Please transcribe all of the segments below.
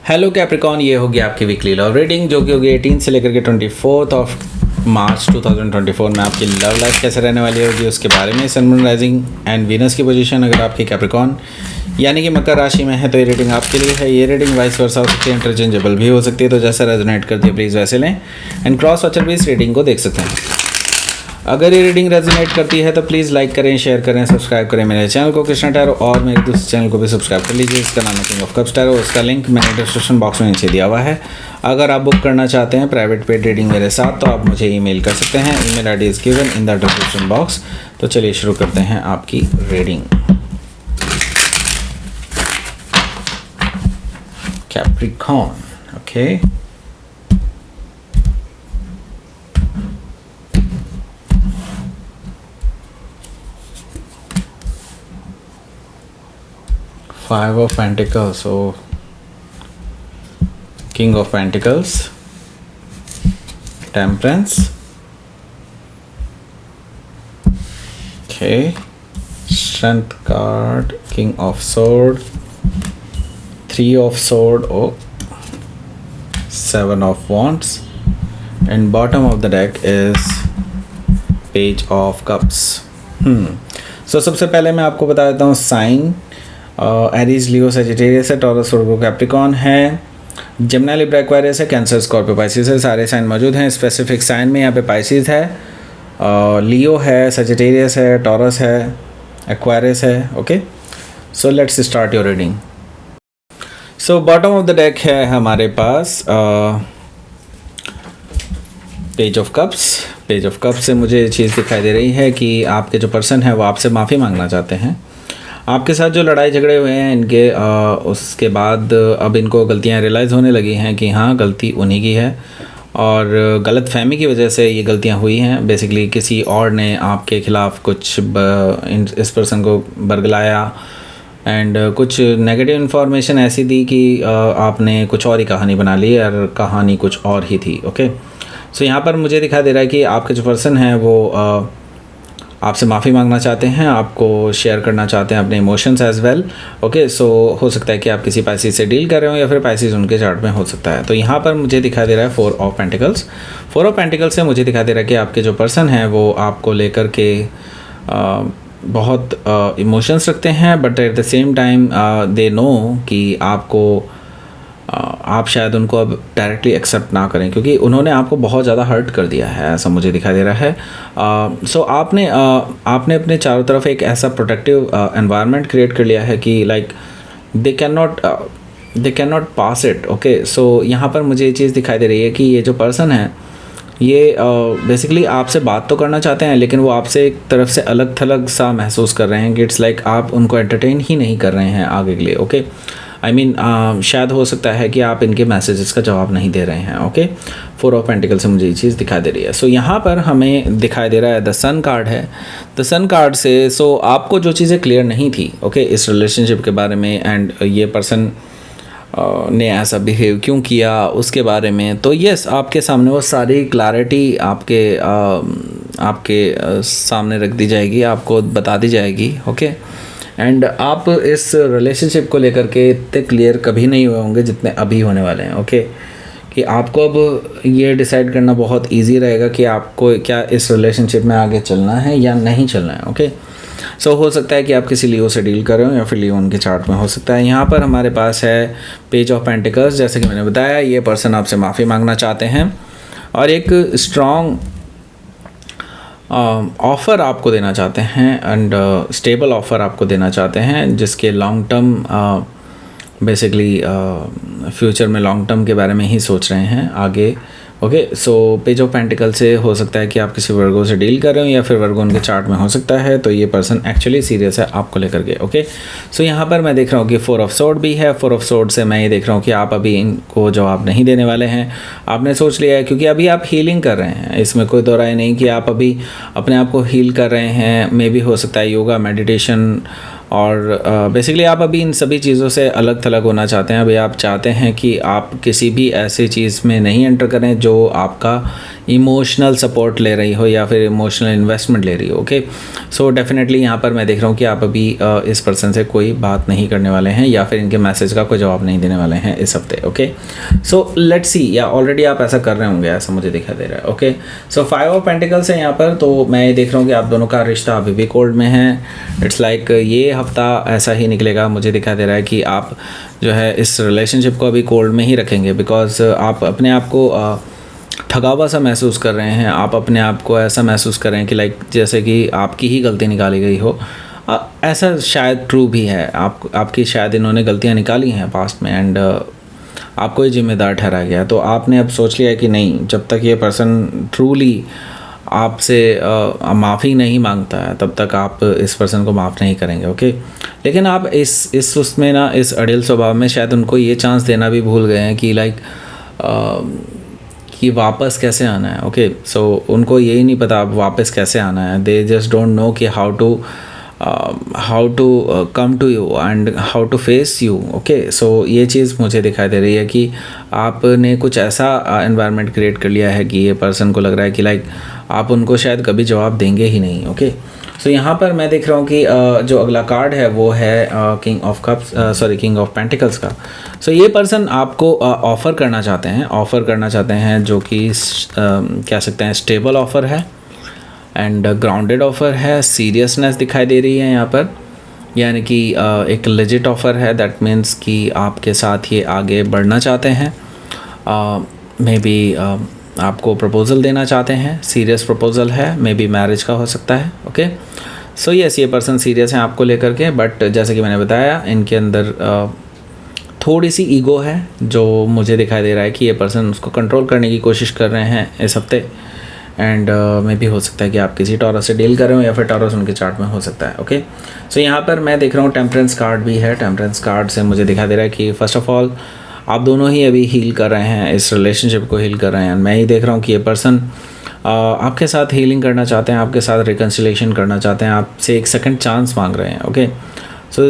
Hello Capricorn, ये होगी आपकी वीकली लव रीडिंग जो कि होगी 18 से लेकर के 24 ऑफ मार्च 2024 में आपकी लव लाइफ कैसे रहने वाली होगी उसके बारे में। सन, मून, राइजिंग एंड वीनस की पोजीशन अगर आपकी कैप्रिकॉन यानी कि मकर राशि में है तो ये रीडिंग आपके लिए है। ये रीडिंग वाइस वर्सा हो सकती है, इंटरचेंजेबल भी हो सकती है, तो जैसा रेजोनेट करती है प्लीज़ वैसे लें एंड क्रॉस वॉचर भी इस रीडिंग को देख सकते हैं। अगर ये रीडिंग रेजोनेट करती है तो प्लीज़ लाइक करें, शेयर करें, सब्सक्राइब करें मेरे चैनल को कृष्णा टैरो, और मेरे दूसरे चैनल को भी सब्सक्राइब कर लीजिए। इसका नाम है किंग ऑफ कप्स टैरो। उसका लिंक मैंने डिस्क्रिप्शन बॉक्स में नीचे दिया हुआ है। अगर आप बुक करना चाहते हैं प्राइवेट पेड रीडिंग मेरे साथ तो आप मुझे ईमेल कर सकते हैं। Email ID is given in the description box. तो चलिए शुरू करते हैं आपकी reading. Capricorn, okay, Five of Pentacles, so King of Pentacles, Temperance, okay, Strength card, King of Sword, Three of Sword, oh, Seven of Wands, and bottom of the deck is Page of Cups. So सबसे पहले मैं आपको बता देता हूँ sign Aries, लियो, Sagittarius है, taurus, वर्गो, Capricorn है, Gemini, Libra, Aquarius है, कैंसर, स्कॉर्पियो, पाइसिस है। सारे साइन मौजूद हैं। स्पेसिफिक साइन में यहाँ पे पाइसिस है, लियो है, सजिटेरियस है, टॉरस है, एक्वेरियस है। Okay, so let's start your reading. So bottom of the deck है हमारे पास page of cups. Page of cups से मुझे ये चीज़ दिखाई दे रही है कि आपके जो पर्सन है वो आपसे माफ़ी मांगना चाहते हैं। आपके साथ जो लड़ाई झगड़े हुए हैं इनके उसके बाद अब इनको गलतियां रियलाइज़ होने लगी हैं कि हाँ गलती उन्हीं की है और गलत फहमी की वजह से ये गलतियां हुई हैं। बेसिकली किसी और ने आपके ख़िलाफ़ कुछ इस पर्सन को बरगलाया एंड कुछ नेगेटिव इन्फॉर्मेशन ऐसी दी कि आपने कुछ और ही कहानी बना ली और कहानी कुछ और ही थी। ओके, सो यहाँ पर मुझे दिखाई दे रहा है कि आपके जो पर्सन हैं वो आपसे माफ़ी मांगना चाहते हैं, आपको शेयर करना चाहते हैं अपने emotions as well. Okay, so हो सकता है कि आप किसी पाइसिस से डील कर रहे हो या फिर पाइसिस उनके चार्ट में हो सकता है। तो यहाँ पर मुझे दिखाई दे रहा है four of pentacles. Four of pentacles से मुझे दिखाई दे रहा है कि आपके जो पर्सन हैं वो आपको लेकर के बहुत इमोशंस रखते हैं, but at the same time they know कि आप शायद उनको अब डायरेक्टली एक्सेप्ट ना करें क्योंकि उन्होंने आपको बहुत ज़्यादा हर्ट कर दिया है, ऐसा मुझे दिखाई दे रहा है। सो आपने अपने चारों तरफ एक ऐसा प्रोटेक्टिव एनवायरनमेंट क्रिएट कर लिया है कि like they can not pass it. Okay, so यहाँ पर मुझे ये चीज़ दिखाई दे रही है कि ये जो पर्सन है ये बेसिकली आपसे बात तो करना चाहते हैं लेकिन वो आपसे एक तरफ से अलग थलग सा महसूस कर रहे हैं कि इट्स लाइक आप उनको एंटरटेन ही नहीं कर रहे हैं आगे के लिए। ओके, आई मीन शायद हो सकता है कि आप इनके मैसेजेस का जवाब नहीं दे रहे हैं। ओके, फोर ऑफ पेंटिकल से मुझे ये चीज़ दिखाई दे रही है। सो यहाँ पर हमें दिखाई दे रहा है द सन कार्ड है। द सन कार्ड से सो आपको जो चीज़ें क्लियर नहीं थी ओके इस रिलेशनशिप के बारे में एंड ये पर्सन ने ऐसा बिहेव क्यों किया उसके बारे में, तो यस आपके सामने वो सारी क्लैरिटी आपके सामने रख दी जाएगी, आपको बता दी जाएगी। ओके, एंड आप इस रिलेशनशिप को लेकर के इतने क्लियर कभी नहीं हुए होंगे जितने अभी होने वाले हैं। ओके, कि आपको अब ये डिसाइड करना बहुत इजी रहेगा कि आपको क्या इस रिलेशनशिप में आगे चलना है या नहीं चलना है। ओके, सो हो सकता है कि आप किसी लियो से डील कर रहे हो या फिर लियो उनके चार्ट में हो सकता है। यहाँ पर हमारे पास है पेज ऑफ पेंटिकल्स। जैसे कि मैंने बताया ये पर्सन आपसे माफ़ी मांगना चाहते हैं और एक स्ट्रॉन्ग ऑफ़र आपको देना चाहते हैं एंड स्टेबल ऑफ़र आपको देना चाहते हैं जिसके लॉन्ग टर्म बेसिकली फ्यूचर में लॉन्ग टर्म के बारे में ही सोच रहे हैं आगे। Okay, so page of pentacle से हो सकता है कि आप किसी वर्गो से डील कर रहे हो या फिर वर्गो उनके चार्ट में हो सकता है, तो ये पर्सन एक्चुअली सीरियस है आपको लेकर के। ओके, सो यहाँ पर मैं देख रहा हूँ कि फोर ऑफ सोर्ड भी है। फोर ऑफ सोर्ड से मैं ये देख रहा हूँ कि आप अभी इनको जवाब नहीं देने वाले हैं, आपने सोच लिया है क्योंकि अभी आप हीलिंग कर रहे हैं, इसमें कोई दो राय नहीं कि आप अभी अपने आप को हील कर रहे हैं। मे भी हो सकता है योगा, मेडिटेशन और बेसिकली आप अभी इन सभी चीज़ों से अलग थलग होना चाहते हैं। अभी आप चाहते हैं कि आप किसी भी ऐसी चीज़ में नहीं एंटर करें जो आपका इमोशनल सपोर्ट ले रही हो या फिर इमोशनल इन्वेस्टमेंट ले रही हो। ओके, सो डेफिनेटली यहाँ पर मैं देख रहा हूँ कि आप अभी इस पर्सन से कोई बात नहीं करने वाले हैं या फिर इनके मैसेज का कोई जवाब नहीं देने वाले हैं इस हफ्ते। ओके, सो लेट्स सी, या ऑलरेडी आप ऐसा कर रहे होंगे, ऐसा मुझे दिखाई दे रहा है। ओके, सो 5 ऑफ पेंटिकल्स है यहाँ पर, तो मैं ये देख रहा हूँ कि आप दोनों का रिश्ता अभी भी कोल्ड में है। इट्स लाइक ये हफ्ता ऐसा ही निकलेगा, मुझे दिखाई दे रहा है कि आप जो है इस रिलेशनशिप को अभी कोल्ड में ही रखेंगे, बिकॉज आप अपने आप को थका हुआ सा महसूस कर रहे हैं। आप अपने आप को ऐसा महसूस कर रहे हैं कि लाइक जैसे कि आपकी ही गलती निकाली गई हो। ऐसा शायद ट्रू भी है, आपकी शायद इन्होंने गलतियां निकाली हैं पास्ट में एंड आपको ही जिम्मेदार ठहराया गया। तो आपने अब सोच लिया कि नहीं, जब तक ये पर्सन ट्रूली आपसे माफ़ी नहीं मांगता है तब तक आप इस पर्सन को माफ़ नहीं करेंगे। ओके, लेकिन आप इस उसमें ना, इस अड़ियल स्वभाव में शायद उनको ये चांस देना भी भूल गए हैं कि लाइक कि वापस कैसे आना है। ओके, सो उनको यही नहीं पता अब वापस कैसे आना है। दे जस्ट डोंट नो कि how to come to you and how to face you. Okay, so ये चीज़ मुझे दिखाई दे रही है कि आपने कुछ ऐसा एनवायरनमेंट क्रिएट कर लिया है कि ये पर्सन को लग रहा है कि लाइक आप उनको शायद कभी जवाब देंगे ही नहीं। ओके, सो यहाँ पर मैं देख रहा हूँ कि जो अगला कार्ड है वो है किंग ऑफ पेंटिकल्स का। सो ये पर्सन आपको ऑफ़र करना चाहते हैं जो कि कह सकते हैं स्टेबल ऑफ़र है एंड ग्राउंडेड ऑफ़र है। सीरियसनेस दिखाई दे रही है यहाँ पर, यानी कि एक लेजिट ऑफ़र है। दैट मीन्स कि आपके साथ ये आगे बढ़ना चाहते हैं, मे बी आपको प्रपोज़ल देना चाहते हैं। सीरियस प्रपोज़ल है, मे बी मैरिज का हो सकता है। ओके, सो यस, ये पर्सन सीरियस हैं आपको लेकर के, बट जैसे कि मैंने बताया इनके अंदर थोड़ी सी ईगो है जो मुझे दिखाई दे रहा है कि ये पर्सन उसको कंट्रोल करने की कोशिश कर रहे हैं इस हफ्ते। एंड मे भी हो सकता है कि आप किसी टॉरस से डील कर रहे हो या फिर टॉरस उनके चार्ट में हो सकता है। ओके, सो यहाँ पर मैं देख रहा हूँ टेम्परेंस कार्ड भी है। टेम्परेंस कार्ड से मुझे दिखाई दे रहा है कि फ़र्स्ट ऑफ ऑल आप दोनों ही अभी हील कर रहे हैं, इस रिलेशनशिप को हील कर रहे हैं। मैं ही देख रहा हूँ कि ये पर्सन आपके साथ हीलिंग करना चाहते हैं, आपके साथ रिकन्सिलेशन करना चाहते हैं, आपसे एक सेकंड चांस मांग रहे हैं। Okay, so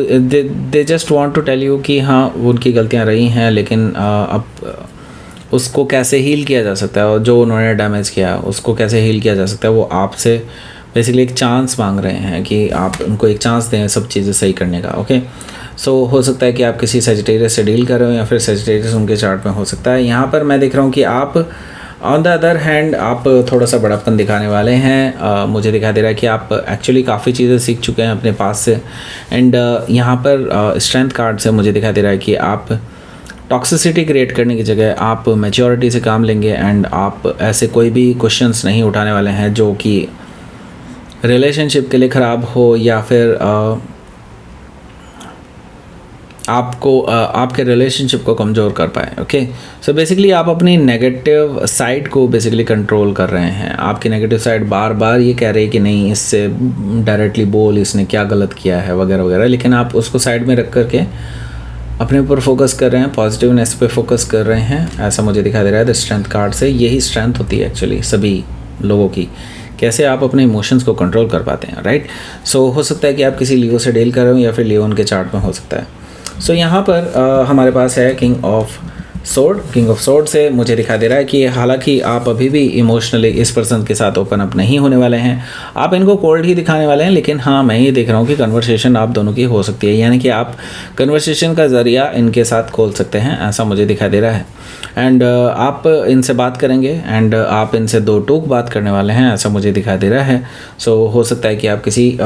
they just want to tell you कि हाँ उनकी गलतियाँ रही हैं, लेकिन अब उसको कैसे हील किया जा सकता है और जो उन्होंने डैमेज किया उसको कैसे हील किया जा सकता है, वो आपसे बेसिकली एक चांस मांग रहे हैं कि आप उनको एक चांस दें सब चीज़ें सही करने का। ओके, सो हो सकता है कि आप किसी सेजिटेरियस से डील कर रहे हो या फिर सेजिटेरियस उनके चार्ट में हो सकता है। यहाँ पर मैं देख रहा हूँ कि आप ऑन द अदर हैंड आप थोड़ा सा बड़ापन दिखाने वाले हैं। मुझे दिखाई दे रहा है कि आप एक्चुअली काफ़ी चीज़ें सीख चुके हैं अपने पास से। एंड यहाँ पर स्ट्रेंथ कार्ड से मुझे दिखाई दे रहा है कि आप टॉक्सिसिटी क्रिएट करने की जगह आप मैच्योरिटी से काम लेंगे एंड आप ऐसे कोई भी क्वेश्चंस नहीं उठाने वाले हैं जो कि रिलेशनशिप के लिए ख़राब हो या फिर आपको आपके रिलेशनशिप को कमज़ोर कर पाए। ओके, सो बेसिकली आप अपनी नेगेटिव साइड को बेसिकली कंट्रोल कर रहे हैं। आपकी नेगेटिव साइड बार बार ये कह रही है कि नहीं इससे डायरेक्टली बोल, इसने क्या गलत किया है वगैरह वगैरह, लेकिन आप उसको साइड में रख करके अपने ऊपर फोकस कर रहे हैं, पॉजिटिवनेस पे फोकस कर रहे हैं, ऐसा मुझे दिखाई दे रहा है। द स्ट्रेंथ कार्ड से यही स्ट्रेंथ होती है एक्चुअली सभी लोगों की, कैसे आप अपने इमोशंस को कंट्रोल कर पाते हैं। राइट, सो हो सकता है कि आप किसी लियो से डील कर रहे हो या फिर लियो उनके चार्ट में हो सकता है। सो यहाँ पर हमारे पास है किंग ऑफ सोर्ड से मुझे दिखाई दे रहा है कि हालांकि आप अभी भी इमोशनली इस पर्सन के साथ ओपन अप नहीं होने वाले हैं, आप इनको कोल्ड ही दिखाने वाले हैं, लेकिन हाँ मैं ये देख रहा हूँ कि कन्वर्सेशन आप दोनों की हो सकती है, यानी कि आप कन्वर्सेशन का ज़रिया इनके साथ खोल सकते हैं, ऐसा मुझे दिखाई दे रहा है। एंड आप इनसे बात करेंगे एंड आप इनसे दो टूक बात करने वाले हैं, ऐसा मुझे दिखाई दे रहा है। सो हो सकता है कि आप किसी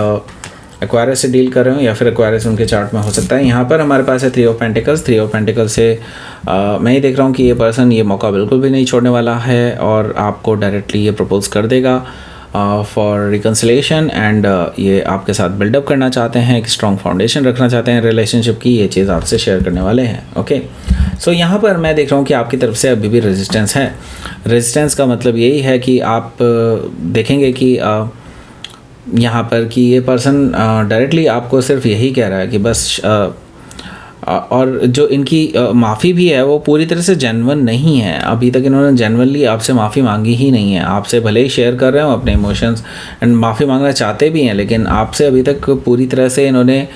एक्वायरस से डील कर रहे हो या फिर एक्वायरस उनके चार्ट में हो सकता है। यहाँ पर हमारे पास है 3 ऑफ पेंटिकल्स से मैं ये देख रहा हूँ कि ये पर्सन ये मौका बिल्कुल भी नहीं छोड़ने वाला है और आपको डायरेक्टली ये प्रपोज कर देगा फॉर रिकन्सिलेशन एंड ये आपके साथ बिल्डअप करना चाहते हैं, एक स्ट्रॉन्ग फाउंडेशन रखना चाहते हैं रिलेशनशिप की, ये चीज़ आपसे शेयर करने वाले हैं। ओके, सो यहाँ पर मैं देख रहा हूँ कि आपकी तरफ से अभी भी रेजिस्टेंस है। रेजिस्टेंस का मतलब यही है कि आप देखेंगे कि यहाँ पर कि ये पर्सन डायरेक्टली आपको सिर्फ यही कह रहा है कि बस और जो इनकी माफ़ी भी है वो पूरी तरह से जेन्युइन नहीं है। अभी तक इन्होंने जेन्युइनली आपसे माफ़ी मांगी ही नहीं है। आपसे भले ही शेयर कर रहे हो अपने इमोशंस एंड माफ़ी मांगना चाहते भी हैं, लेकिन आपसे अभी तक पूरी तरह से इन्होंने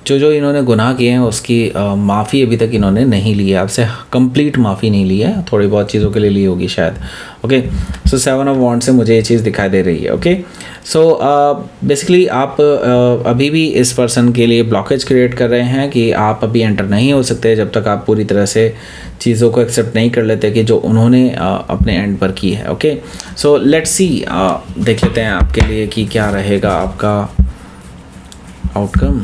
जो इन्होंने गुनाह किए हैं उसकी माफ़ी अभी तक इन्होंने नहीं ली है, आपसे कंप्लीट माफ़ी नहीं ली है, थोड़ी बहुत चीज़ों के लिए ली होगी शायद। ओके, सो 7 ऑफ वॉन्ड से मुझे ये चीज़ दिखाई दे रही है। ओके, सो बेसिकली आप अभी भी इस पर्सन के लिए ब्लॉकेज क्रिएट कर रहे हैं कि आप अभी एंटर नहीं हो सकते जब तक आप पूरी तरह से चीज़ों को एक्सेप्ट नहीं कर लेते कि जो उन्होंने अपने एंड पर की है। ओके, सो लेट्स सी, देख लेते हैं आपके लिए कि क्या रहेगा आपका आउटकम।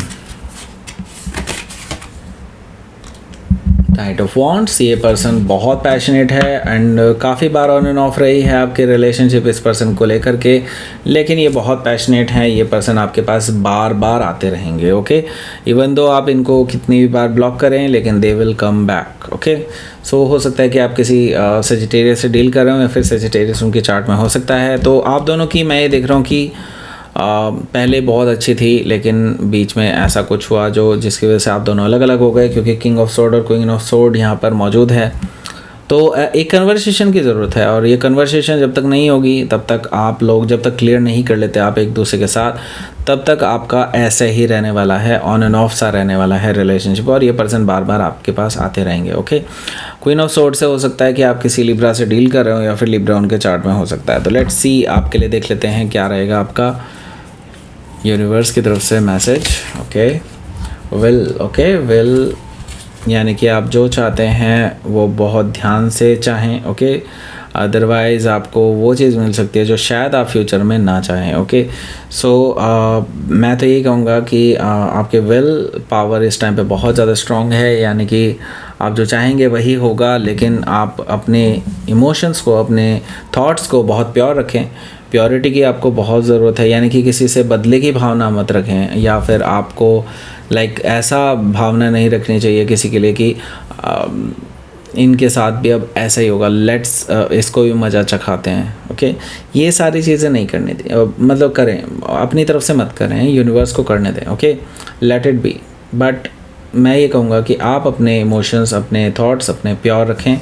नाइट ऑफ वॉन्ड्स, ये पर्सन बहुत पैशनेट है एंड काफ़ी बार ऑन एंड ऑफ रही है आपके रिलेशनशिप इस पर्सन को लेकर के, लेकिन ये बहुत पैशनेट है। ये पर्सन आपके पास बार बार आते रहेंगे। ओके, इवन दो आप इनको कितनी भी बार ब्लॉक करें लेकिन they will come back. Okay, so हो सकता है कि आप किसी सेजिटेरियस से डील कर रहे हो या फिर सेजिटेरियस उनकी चार्ट में हो सकता है। तो आप दोनों की मैं ये देख रहा हूँ कि पहले बहुत अच्छी थी लेकिन बीच में ऐसा कुछ हुआ जो जिसकी वजह से आप दोनों अलग अलग हो गए, क्योंकि किंग ऑफ सोर्ड और क्वीन ऑफ सोर्ड यहाँ पर मौजूद है। तो एक कन्वर्सेशन की ज़रूरत है और ये कन्वर्सेशन जब तक नहीं होगी तब तक आप लोग जब तक क्लियर नहीं कर लेते आप एक दूसरे के साथ, तब तक आपका ऐसे ही रहने वाला है, ऑन एंड ऑफ सा रहने वाला है रिलेशनशिप, और ये पर्सन बार बार आपके पास आते रहेंगे। ओके, क्वीन ऑफ सोर्ड से हो सकता है कि आप किसी लिब्रा से डील कर रहे हो या फिर लिब्रा उनके चार्ट में हो सकता है। तो लेट्स सी, आपके लिए देख लेते हैं क्या रहेगा आपका यूनिवर्स की तरफ से मैसेज। ओके, विल यानी कि आप जो चाहते हैं वो बहुत ध्यान से चाहें। ओके, अदरवाइज़ आपको वो चीज़ मिल सकती है जो शायद आप फ्यूचर में ना चाहें। ओके, सो मैं तो यही कहूँगा कि आपके विल पावर इस टाइम पे बहुत ज़्यादा स्ट्रॉन्ग है, यानी कि आप जो चाहेंगे वही होगा, लेकिन आप अपने इमोशंस को, अपने थॉट्स को बहुत प्योर रखें। प्योरिटी की आपको बहुत ज़रूरत है, यानी कि किसी से बदले की भावना मत रखें, या फिर आपको ऐसा भावना नहीं रखनी चाहिए किसी के लिए कि इनके साथ भी अब ऐसा ही होगा, लेट्स इसको भी मज़ा चखाते हैं। ओके, ये सारी चीज़ें नहीं करनी थी, मतलब करें अपनी तरफ से मत करें, यूनिवर्स को करने दें। Okay, let it be. But मैं ये कहूँगा कि आप अपने इमोशंस, अपने थॉट्स अपने प्योर रखें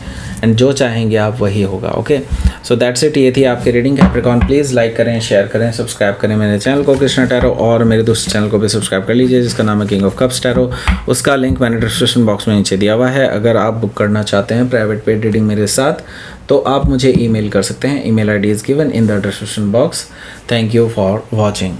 एंड जो चाहेंगे आप वही होगा। Okay, so that's it. ये थी आपकी रीडिंग कैप्रिकॉर्न। प्लीज़ लाइक करें, शेयर करें, सब्सक्राइब करें मेरे चैनल को कृष्णा टैरो, और मेरे दूसरे चैनल को भी सब्सक्राइब कर लीजिए जिसका नाम है किंग ऑफ कप्स टैरो। उसका लिंक मैंने डिस्क्रिप्शन बॉक्स में नीचे दिया हुआ है। अगर आप बुक करना चाहते हैं प्राइवेट पेड रीडिंग मेरे साथ तो आप मुझे ईमेल कर सकते हैं। Email ID is given in the description box. Thank you for watching.